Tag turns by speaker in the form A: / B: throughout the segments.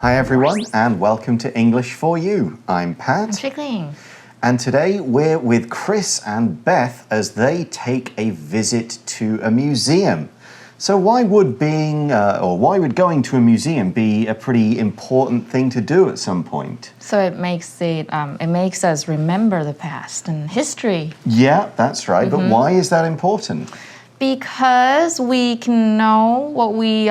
A: Hi everyone and welcome to English for You. I'm Pat.
B: I'm Chickling.
A: And today we're with Chris and Beth as they take a visit to a museum. So why would going to a museum be a pretty important thing to do at some point?
B: So it makes us remember the past and history.
A: Yeah, that's right. But why is that important?
B: Because we can know what we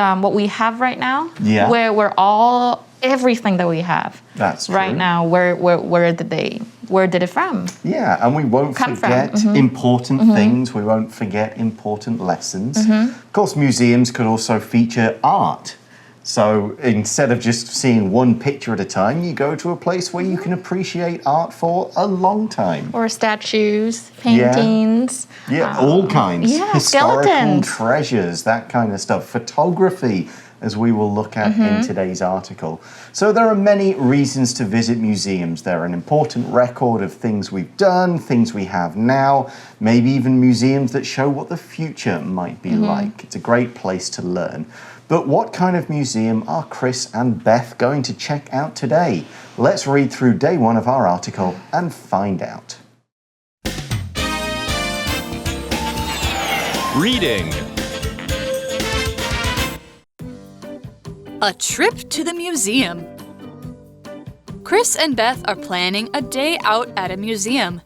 B: have right now.
A: Yeah.
B: Everything that we have.
A: That's true.
B: Right now, where did it from?
A: Yeah, and we won't forget important things. We won't forget important lessons. Of course, museums could also feature art. So instead of just seeing one picture at a time, you go to a place where you can appreciate art for a long time.
B: Or statues, paintings.
A: Yeah, all kinds.
B: Yeah,
A: historical
B: skeletons.
A: treasures, that kind of stuff. Photography, as we will look at in today's article. So there are many reasons to visit museums. They're an important record of things we've done, things we have now, maybe even museums that show what the future might be like. It's a great place to learn. But what kind of museum are Chris and Beth going to check out today? Let's read through day one of our article and find out.
C: Reading.
D: A trip to the museum. Chris and Beth are planning a day out at a museum.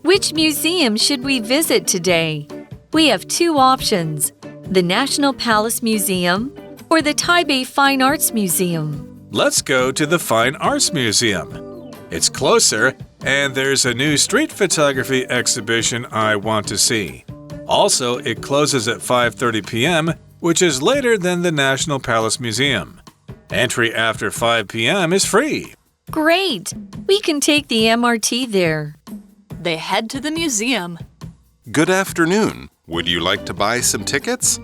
E: Which museum should we visit today? We have two options, the National Palace Museum or the Taipei Fine Arts Museum.
C: Let's go to the Fine Arts Museum. It's closer, and there's a new street photography exhibition I want to see. Also, it closes at 5:30 p.m., which is later than the National Palace Museum. Entry after 5 p.m. is free.
E: Great! We can take the MRT there.
D: They head to the museum.
F: Good afternoon. Would you like to buy some tickets?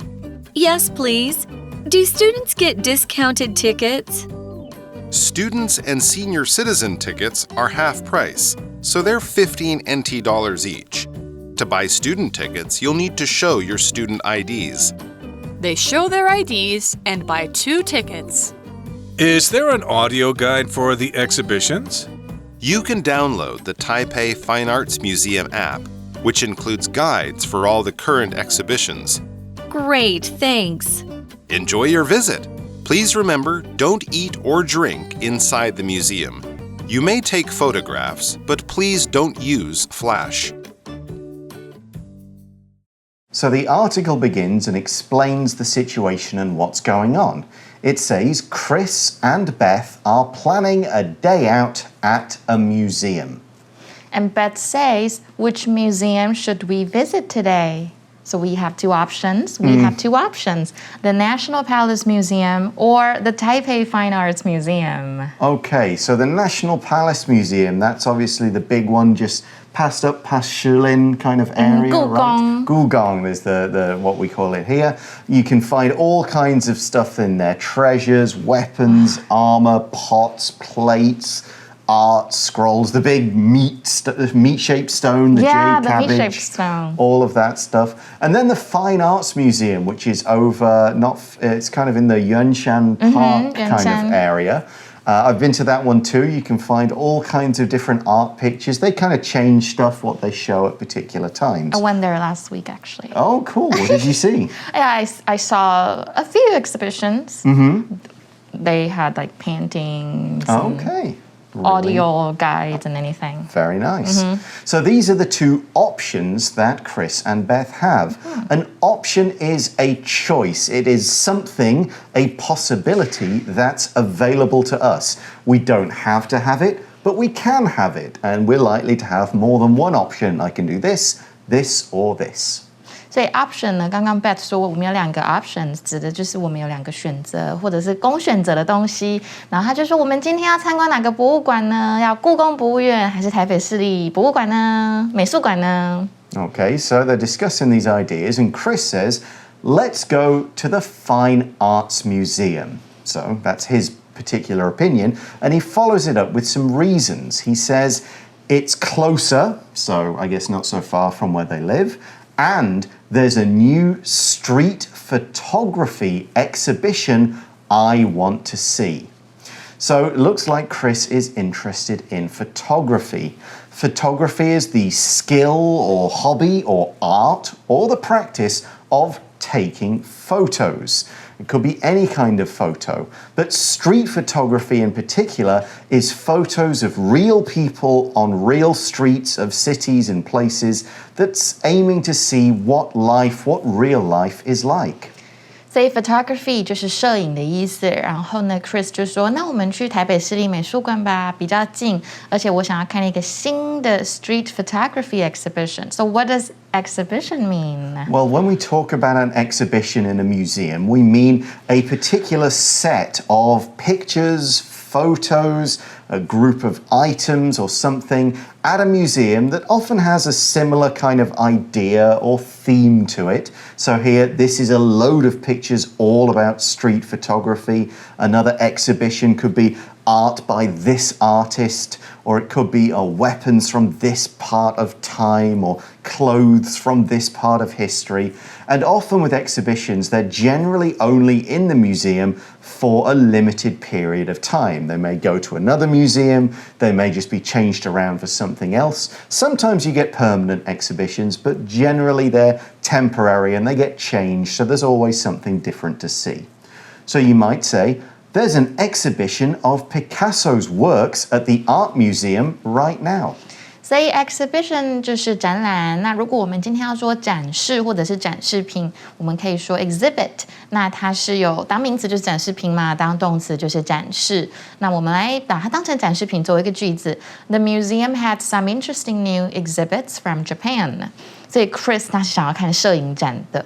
E: Yes, please. Do students get discounted tickets?
F: Students and senior citizen tickets are half price, so they're 15 NT dollars each. To buy student tickets, you'll need to show your student IDs.
D: They show their IDs and buy 2 tickets.
C: Is there an audio guide for the exhibitions?
F: You can download the Taipei Fine Arts Museum app, which includes guides for all the current exhibitions.
E: Great, thanks.
F: Enjoy your visit. Please remember, don't eat or drink inside the museum. You may take photographs, but please don't use flash.
A: So the article begins and explains the situation and what's going on. It says Chris and Beth are planning a day out at a museum.
B: And Beth says, which museum should we visit today? So we have two options. The National Palace Museum or the Taipei Fine Arts Museum.
A: Okay, so the National Palace Museum, that's obviously the big one just past Shilin kind of area, right? Gugong is the what we call it here. You can find all kinds of stuff in there. Treasures, weapons, armor, pots, plates, art, scrolls, the big meat-shaped stone, the jade cabbage,
B: meat-shaped stone.
A: all of that stuff. And then the Fine Arts Museum, which is over, it's kind of in the Yunshan Park kind of area. I've been to that one too. You can find all kinds of different art pictures. They kind of change stuff, what they show at particular times.
B: I went there last week, actually.
A: Oh, cool. What did you see?
B: Yeah, I saw a few exhibitions. They had like paintings.
A: Okay.
B: Audio guides and anything.
A: Very nice. So these are the two options that Chris and Beth have. An option is a choice. It is something, a possibility that's available to us. We don't have to have it, but we can have it. And we're likely to have more than one option. I can do this, this, or this.
B: 所以 option 呢，刚刚 Beth 说我们有2个 options， 指的就是我们有2个选择，或者是供选择的东西。然后他就说，我们今天要参观哪个博物馆呢？要故宫博物院，还是台北市立博物馆呢？美术馆呢？
A: Okay, so they're discussing these ideas, and Chris says, let's go to the Fine Arts Museum. So that's his particular opinion, and he follows it up with some reasons. He says it's closer, so I guess not so far from where they live, and there's a new street photography exhibition I want to see. So it looks like Chris is interested in photography. Photography is the skill or hobby or art or the practice of taking photos. It could be any kind of photo, but street photography in particular is photos of real people on real streets of cities and places that's aiming to see what real life is like.
B: 所以 photography 就是摄影的意思，然后呢 Chris 就说那我们去台北市立美术馆吧，比较近，而且我想要看一个新的 street photography exhibition. So what does exhibition mean?
A: Well, when we talk about an exhibition in a museum, we mean a particular set of pictures, photos, a group of items or something at a museum that often has a similar kind of idea or theme to it. So here, this is a load of pictures all about street photography. Another exhibition could be art by this artist, or it could be weapons from this part of time or clothes from this part of history. And often with exhibitions, they're generally only in the museum for a limited period of time. They may go to another museum, they may just be changed around for something else. Sometimes you get permanent exhibitions, but generally they're temporary and they get changed, so there's always something different to see. So you might say, there's an exhibition of Picasso's works at the Art Museum right now.
B: 所以 exhibition 就是展览，那如果我们今天要说展示或者是展示品，我们可以说 exhibit， 那它是有当名词就是展示品嘛，当动词就是展示。那我们来把它当成展示品作为一个句子 The museum had some interesting new exhibits from Japan. 所以 Chris 他是想要看摄影展的。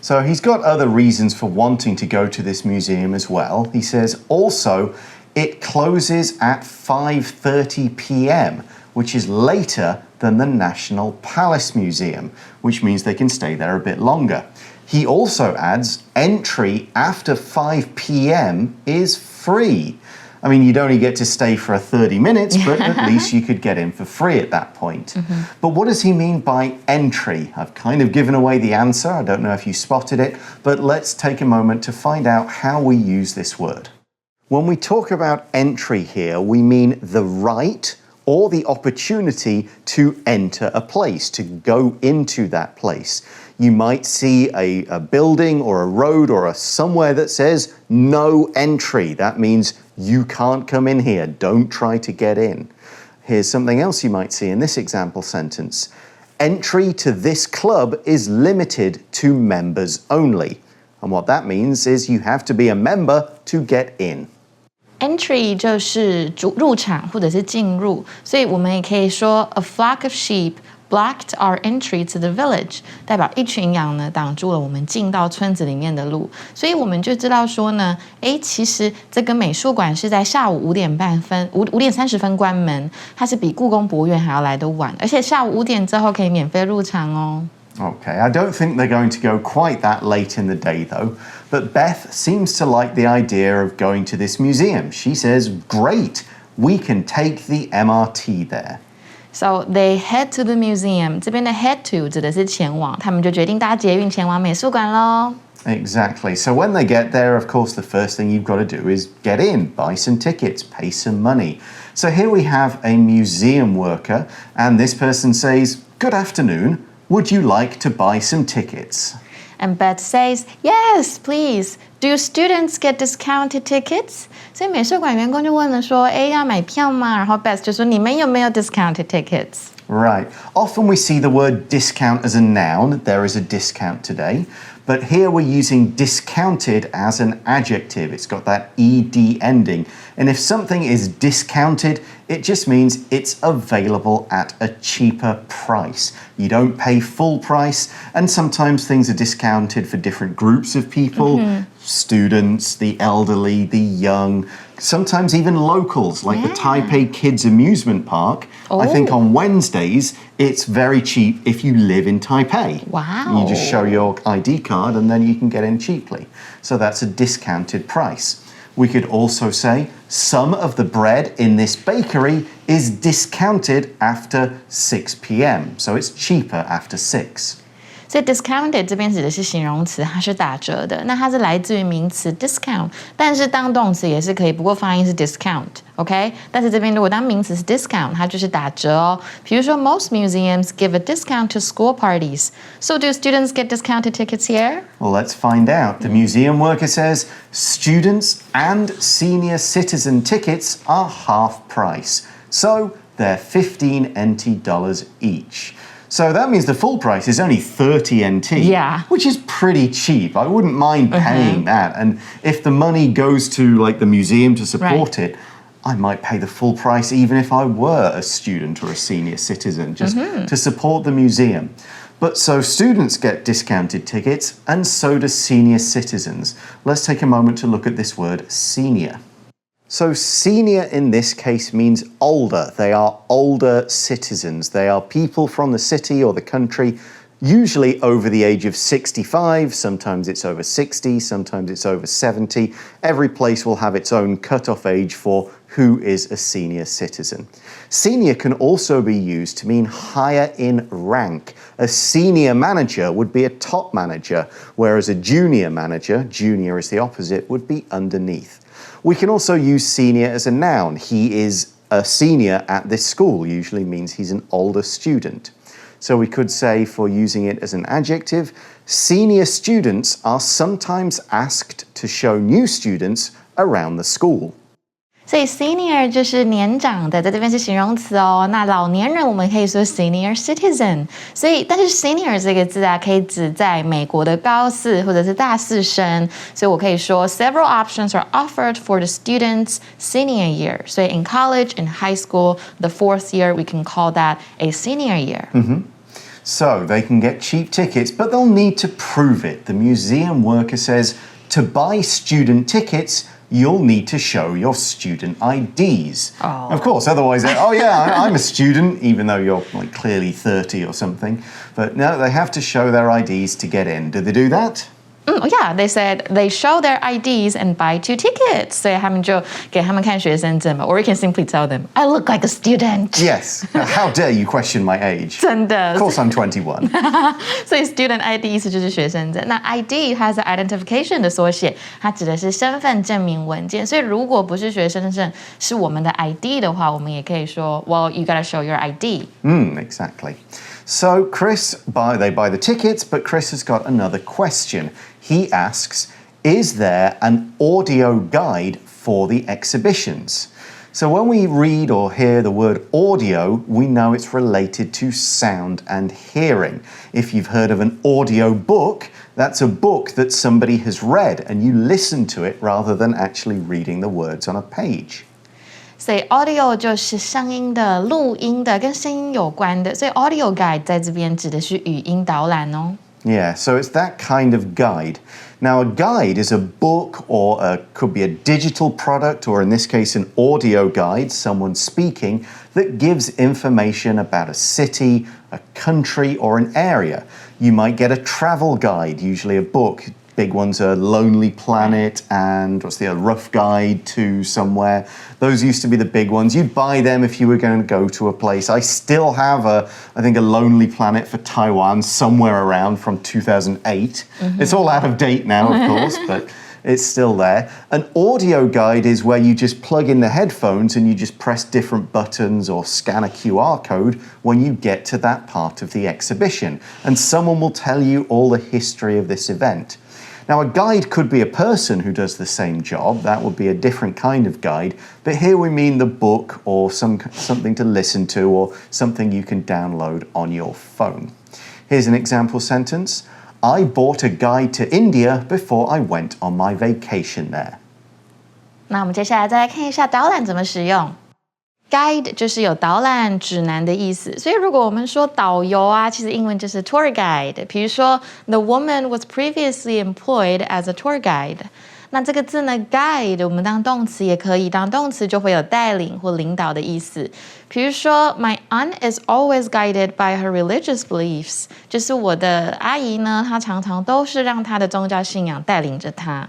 A: So he's got other reasons for wanting to go to this museum as well. He says also it closes at 5:30 p.m., which is later than the National Palace Museum, which means they can stay there a bit longer. He also adds entry after 5 p.m. is free. I mean, you'd only get to stay for 30 minutes, but at least you could get in for free at that point. But what does he mean by entry? I've kind of given away the answer. I don't know if you spotted it, but let's take a moment to find out how we use this word. When we talk about entry here, we mean the right or the opportunity to enter a place, to go into that place. You might see a building or a road or somewhere that says no entry. That means you can't come in here. Don't try to get in. Here's something else you might see in this example sentence. Entry to this club is limited to members only. And what that means is you have to be a member to get in.
B: Entry 就是入场或者是进入，所以我们也可以说 A flock of sheep blocked our entry to the village， 代表一群羊呢挡住了我们进到村子里面的路，所以我们就知道说呢，其实这个美术馆是在下午5点30分关门，它是比故宫博物院还要来得晚，而且下午5点之后可以免费入场哦。
A: Okay, I don't think they're going to go quite that late in the day though, but Beth seems to like the idea of going to this museum. She says, great, we can take the MRT there.
B: So they head to the museum. 这边的 head to 指的是前往，他们就决定搭捷运前往美术馆咯。
A: Exactly. So when they get there, of course, the first thing you've got to do is get in, buy some tickets, pay some money. So here we have a museum worker, and this person says, good afternoon. Would you like to buy some tickets?
B: And Beth says, yes, please. Do students get discounted tickets? 所以美术馆员工就问了说，要买票吗？然后 Beth 就说，你们有没有 discounted tickets?
A: Right. Often we see the word discount as a noun. There is a discount today. But here we're using discounted as an adjective. It's got that ed ending. And if something is discounted, it just means it's available at a cheaper price. You don't pay full price, and sometimes things are discounted for different groups of people, students, the elderly, the young, sometimes even locals, like the Taipei Kids Amusement Park. I think on Wednesdays, it's very cheap if you live in Taipei.
B: Wow.
A: You just show your ID card and then you can get in cheaply. So that's a discounted price. We could also say some of the bread in this bakery is discounted after 6 p.m. So it's cheaper after 6.
B: 所以 discounted 这边指的是形容词，它是打折的。那它是来自于名词 discount， 但是当动词也是可以，不过发音是 discount。OK， 但是这边如果当名词是 discount， 它就是打折哦。比如说 most museums give a discount to school parties. So do students get discounted tickets here?
A: Well, let's find out. The museum worker says students and senior citizen tickets are half price. So they're $15 NT each. So that means the full price is only 30 NT,
B: yeah,
A: which is pretty cheap. I wouldn't mind paying that. And if the money goes to like the museum to support it, I might pay the full price even if I were a student or a senior citizen, just to support the museum. But so students get discounted tickets, and so do senior citizens. Let's take a moment to look at this word senior. So senior in this case means older. They are older citizens. They are people from the city or the country, usually over the age of 65. Sometimes it's over 60, sometimes it's over 70. Every place will have its own cutoff age for who is a senior citizen. Senior can also be used to mean higher in rank. A senior manager would be a top manager, whereas a junior manager, junior is the opposite, would be underneath. We can also use senior as a noun. He is a senior at this school, usually means he's an older student. So we could say, for using it as an adjective, senior students are sometimes asked to show new students around the school.
B: 所以 senior 就是年长的，在这边是形容词哦。那老年人我们可以说 senior citizen。所以，但是 senior 这个字啊，可以指在美国的高四或者是大四生。所以我可以说 several options are offered for the students' senior year. 所以 in college, in high school, the fourth year, we can call that a senior year.
A: So they can get cheap tickets, but they'll need to prove it. The museum worker says to buy student tickets, you'll need to show your student IDs.
B: Oh.
A: Of course, otherwise, oh yeah, I'm a student, even though you're like clearly 30 or something. But no, they have to show their IDs to get in. Do they do that?
B: Yeah, they said they show their IDs and buy 2 tickets. 所以他们就给他们看学生证嘛。Or you can simply tell them, I look like a student.
A: Yes. How dare you question my age?
B: 真的。
A: Of course I'm 21.
B: 所以 student ID 意思就是学生证。那 ID 它是 identification 的缩写，它指的是身份证明文件。所以如果不是学生证，是我们的 ID 的话，我们也可以说 Well, you gotta show your ID.
A: Exactly. So they buy the tickets, but Chris has got another question. He asks, is there an audio guide for the exhibitions? So when we read or hear the word audio, we know it's related to sound and hearing. If you've heard of an audio book, that's a book that somebody has read and you listen to it rather than actually reading the words on a page.
B: 所以 audio 就是声音的、录音的，跟声音有关的。所以 audio guide 在这边指的是语音导览哦。
A: Yeah, so it's that kind of guide. Now, a guide is a book or could be a digital product, or in this case, an audio guide, someone speaking, that gives information about a city, a country, or an area. You might get a travel guide, usually a book. Big ones are Lonely Planet and a Rough Guide to Somewhere. Those used to be the big ones. You'd buy them if you were going to go to a place. I still have I think a Lonely Planet for Taiwan somewhere around from 2008. It's all out of date now, of course, but it's still there. An audio guide is where you just plug in the headphones and you just press different buttons or scan a QR code when you get to that part of the exhibition. And someone will tell you all the history of this event. Now, a guide could be a person who does the same job. That would be a different kind of guide. But here we mean the book or something to listen to or something you can download on your phone. Here's an example sentence. I bought a guide to India before I went on my vacation there.
B: 那我们接下来再来看一下导览怎么使用。Guide 就是有导览指南的意思，所以如果我们说导游啊，其实英文就是 tour guide。比如说 The woman was previously employed as a tour guide。那这个字呢 guide 我们当动词也可以，当动词就会有带领或领导的意思。比如说 My aunt is always guided by her religious beliefs， 就是我的阿姨呢，她常常都是让她的宗教信仰带领着她。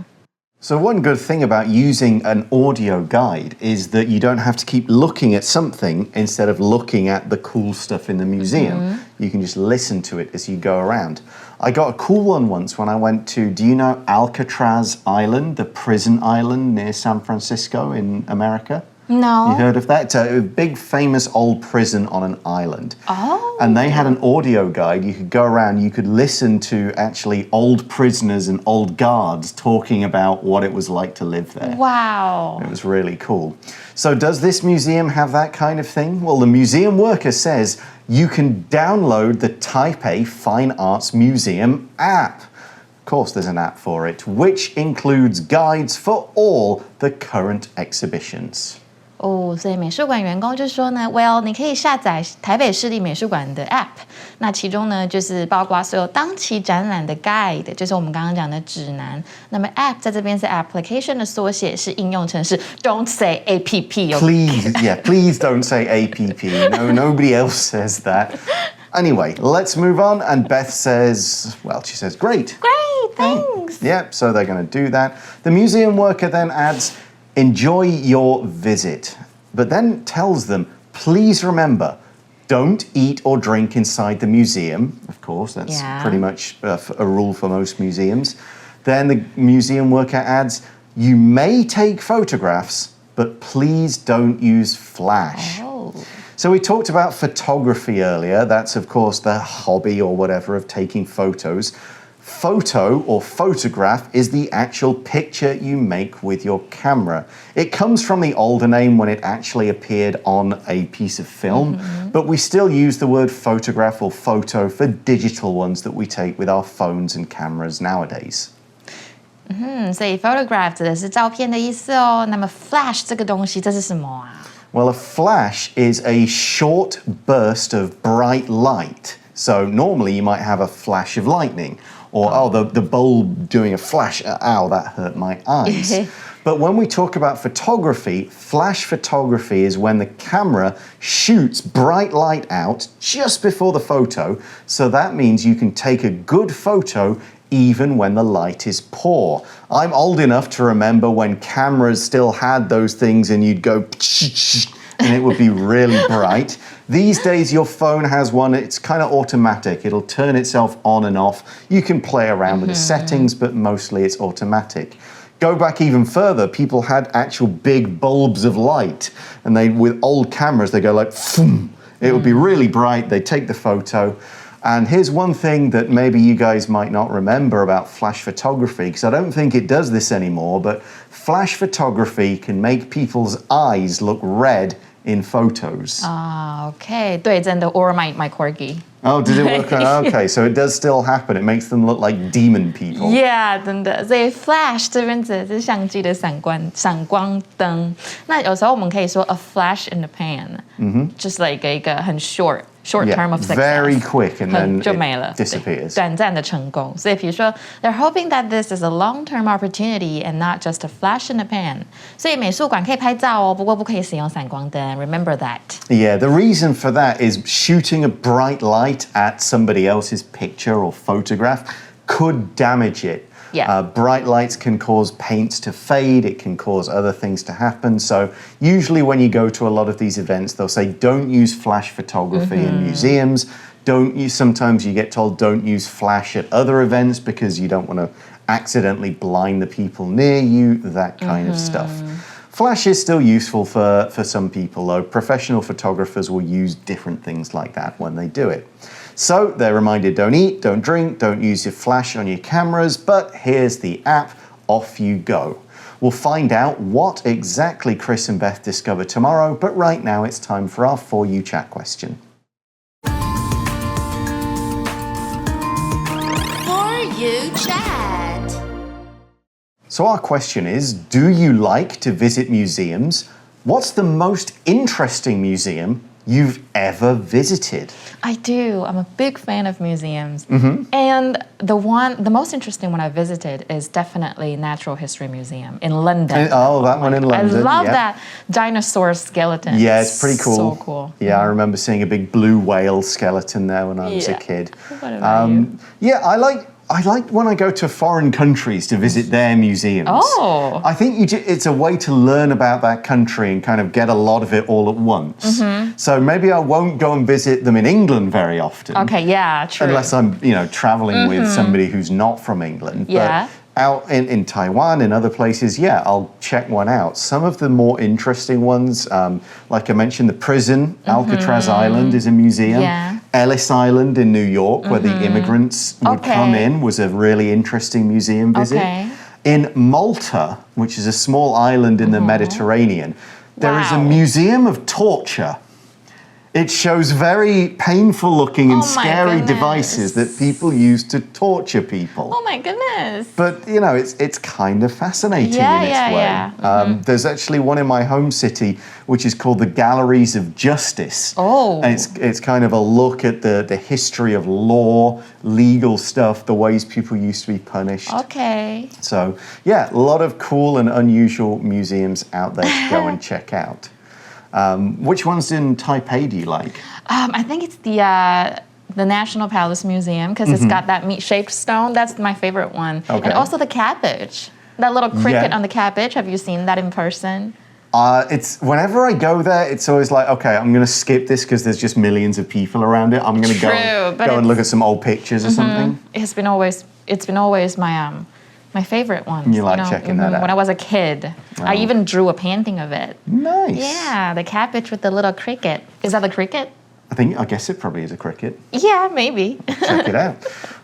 A: So one good thing about using an audio guide is that you don't have to keep looking at something instead of looking at the cool stuff in the museum. You can just listen to it as you go around. I got a cool one once when I went to, do you know Alcatraz Island, the prison island near San Francisco in America?
B: No.
A: You heard of that? It's a big famous old prison on an island.
B: Oh.
A: And they had an audio guide. You could go around, you could listen to actually old prisoners and old guards talking about what it was like to live there.
B: Wow.
A: It was really cool. So does this museum have that kind of thing? Well, the museum worker says you can download the Taipei Fine Arts Museum app. Of course, there's an app for it, which includes guides for all the current exhibitions.
B: 所以美术馆员工就说呢 ，Well， 你可以下载台北市立美术馆的 App， 那其中呢就是包括所有当期展览的 Guide， 就是我们刚刚讲的指南。那么 App 在这边是 Application 的缩写，是应用程式 ，Don't say APP。Please
A: don't say APP. No, nobody else says that. Anyway, let's move on. And Beth says, well, she says, great.
B: Great, thanks.
A: Yep, so they're going to do that. The museum worker then adds, enjoy your visit, but then tells them, please remember, don't eat or drink inside the museum. Of course, that's pretty much a rule for most museums. Then the museum worker adds, you may take photographs, but please don't use flash. So we talked about photography earlier. That's, of course, the hobby or whatever of taking photos. Photo or photograph is the actual picture you make with your camera. It comes from the older name when it actually appeared on a piece of film, but we still use the word photograph or photo for digital ones that we take with our phones and cameras nowadays.
B: 所以 photograph 指的是照片的意思哦。那么 flash 这个东西，这是什么啊？
A: Well, a flash is a short burst of bright light. So normally you might have a flash of lightning, or the bulb doing a flash, ow, that hurt my eyes. But when we talk about photography, flash photography is when the camera shoots bright light out just before the photo. So that means you can take a good photo even when the light is poor. I'm old enough to remember when cameras still had those things and you'd go and it would be really bright. These days your phone has one, it's kind of automatic. It'll turn itself on and off. You can play around with the settings, but mostly it's automatic. Go back even further, people had actual big bulbs of light, and they, with old cameras, they go like, phoom. It would be really bright, they take the photo. And here's one thing that maybe you guys might not remember about flash photography, because I don't think it does this anymore, but flash photography can make people's eyes look red in photos.
B: OK， 对，真的 or my corgi.
A: Oh, did it work? Okay, so it does still happen. It makes them look like demon people.
B: Yeah， 真的。所以 flash 这边指的是相机的闪光灯。那有时候我们可以说 a flash in the pan，just like 一个很short term of success.
A: Very quick and then
B: 就没了
A: it disappears.
B: 短暂的成功。所以比如说 they're hoping that this is a long-term opportunity and not just a flash in the pan. 所以美术馆可以拍照哦，不过不可以使用闪光灯。Remember that.
A: Yeah, the reason for that is shooting a bright light at somebody else's picture or photograph could damage it.
B: Yeah.
A: Bright lights can cause paints to fade. It can cause other things to happen. So usually when you go to a lot of these events, they'll say don't use flash photography in museums. Sometimes you get told don't use flash at other events because you don't want to accidentally blind the people near you, that kind of stuff. Flash is still useful for some people, though. Professional photographers will use different things like that when they do it. So they're reminded, don't eat, don't drink, don't use your flash on your cameras, but here's the app, off you go. We'll find out what exactly Chris and Beth discover tomorrow, but right now it's time for our For You Chat question.
G: For You Chat.
A: So our question is, do you like to visit museums? What's the most interesting museum you've ever visited?
B: I do. I'm a big fan of museums. And the most interesting one I visited is definitely Natural History Museum in London.
A: Oh, that one in London.
B: I love that dinosaur skeleton.
A: Yeah, it's pretty cool.
B: So cool.
A: Yeah, I remember seeing a big blue whale skeleton there when I was a kid.
B: What about you?
A: Yeah, I like I like when I go to foreign countries to visit their museums.
B: Oh.
A: I think it's a way to learn about that country and kind of get a lot of it all at once. So maybe I won't go and visit them in England very often.
B: Okay, yeah, true.
A: Unless I'm, traveling with somebody who's not from England.
B: Yeah.
A: But out in Taiwan and other places, yeah, I'll check one out. Some of the more interesting ones, like I mentioned, the prison, Alcatraz Island is a museum.
B: Yeah.
A: Ellis Island in New York, where the immigrants would come in, was a really interesting museum visit.
B: Okay.
A: In Malta, which is a small island in the Mediterranean, there is a museum of torture. It shows very painful looking and scary devices that people use to torture people.
B: Oh my goodness.
A: But, it's kind of fascinating in its way.
B: Yeah.
A: There's actually one in my home city, which is called the Galleries of Justice.
B: Oh.
A: And it's kind of a look at the history of law, legal stuff, the ways people used to be punished.
B: Okay.
A: So, yeah, a lot of cool and unusual museums out there to go and check out. Which ones in Taipei do you like?
B: I think it's the National Palace Museum because it's got that meat-shaped stone. That's my favorite one.
A: Okay.
B: And also the cabbage. That little cricket on the cabbage. Have you seen that in person?
A: It's whenever I go there, it's always like, okay, I'm going to skip this because there's just millions of people around it. I'm going to go and look at some old pictures or something.
B: It's been always my favorite one.
A: You like checking that out?
B: When I was a kid. I even drew a painting of it.
A: Nice.
B: Yeah, the cabbage with the little cricket. Is that the cricket?
A: I guess it probably is a cricket.
B: Yeah, maybe.
A: Check it out.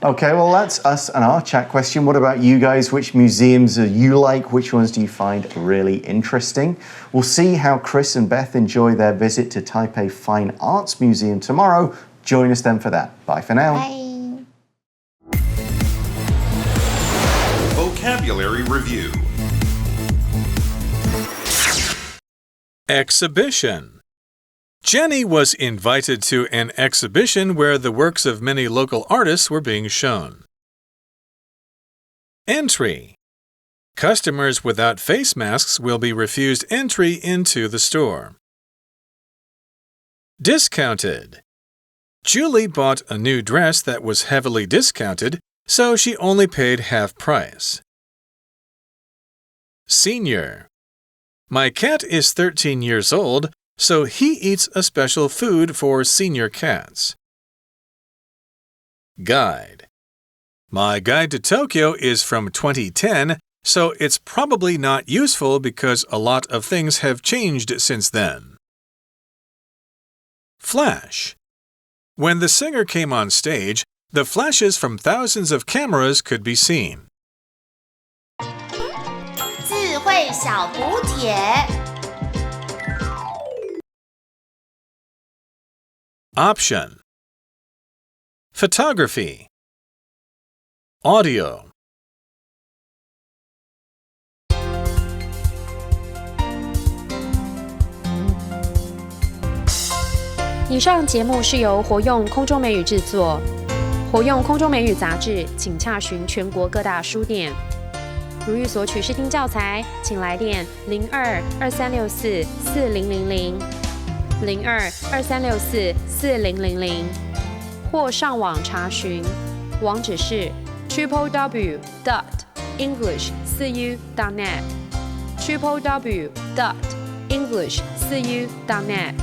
A: Okay, well, that's us and our chat question. What about you guys? Which museums do you like? Which ones do you find really interesting? We'll see how Chris and Beth enjoy their visit to Taipei Fine Arts Museum tomorrow. Join us then for that. Bye for now.
B: Bye.
F: Vocabulary Review.
C: Exhibition. Jenny was invited to an exhibition where the works of many local artists were being shown. Entry. Customers without face masks will be refused entry into the store. Discounted. Julie bought a new dress that was heavily discounted, so she only paid half price. Senior. My cat is 13 years old, so he eats a special food for senior cats. Guide. My guide to Tokyo is from 2010, so it's probably not useful because a lot of things have changed since then. Flash. When the singer came on stage, the flashes from thousands of cameras could be seen.
G: 智慧小补帖
C: Option. Photography. Audio.
H: 以上节目是由活用空中美语制作，活用空中美语杂志，请洽询全国各大书店。如欲索取试听教材，请来电02-2364-4000 02-2364-4000，或上网查询，网址是 www.english4u.net www.english4u.net